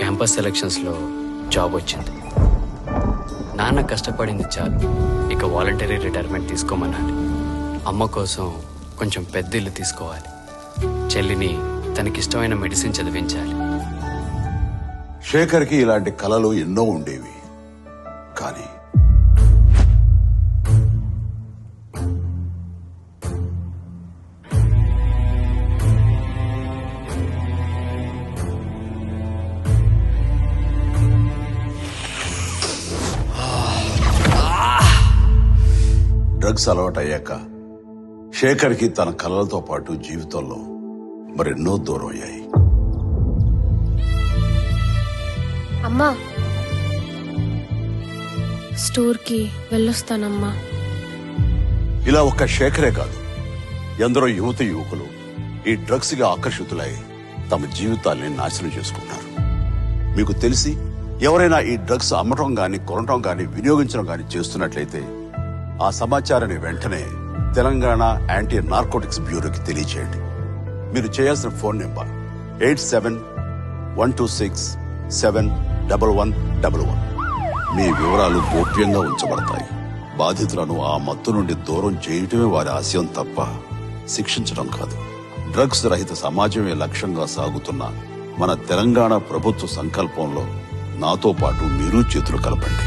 Campus సెలక్షన్స్లో job వచ్చింది. నాన్న కష్టపడింది చాలు, ఇక వాలంటరీ రిటైర్మెంట్ తీసుకోమన్నాడు. అమ్మ కోసం కొంచెం పెద్ద ఇల్లు తీసుకోవాలి. చెల్లిని తనకిష్టమైన మెడిసిన్ చదివించాలి. శేఖర్కి ఇలాంటి కలలు ఎన్నో ఉండేవి. కానీ డ్రగ్స్ అలవాటయ్యాక శేఖర్కి తన కలలతో పాటు జీవితంలో మరెన్నో దూరం అయ్యాయి. అమ్మా, స్టోర్కి వెళ్ళొస్తానమ్మా. ఇలా ఒక్క శేఖరే కాదు, ఎందరో యువత యువకులు ఈ డ్రగ్స్ గా ఆకర్షితులై తమ జీవితాల్ని నాశనం చేసుకున్నారు. మీకు తెలిసి ఎవరైనా ఈ డ్రగ్స్ అమ్మటం గాని, కొనటం గాని, వినియోగించడం గాని చేస్తున్నట్లయితే ఆ సమాచారాన్ని వెంటనే తెలంగాణ యాంటీ నార్కోటిక్స్ బ్యూరోకి తెలియచేయండి. మీరు చేయాల్సిన ఫోన్ నెంబర్ 8712671111. మీ వివరాలు గోప్యంగా ఉంచబడతాయి. బాధితులను ఆ మత్తు నుండి దూరం చేయటమే వారి ఆశయం తప్ప శిక్షించడం కాదు. డ్రగ్స్ రహిత సమాజమే లక్ష్యంగా సాగుతున్న మన తెలంగాణ ప్రభుత్వ సంకల్పంలో నాతో పాటు మీరు చేతులు కలపండి.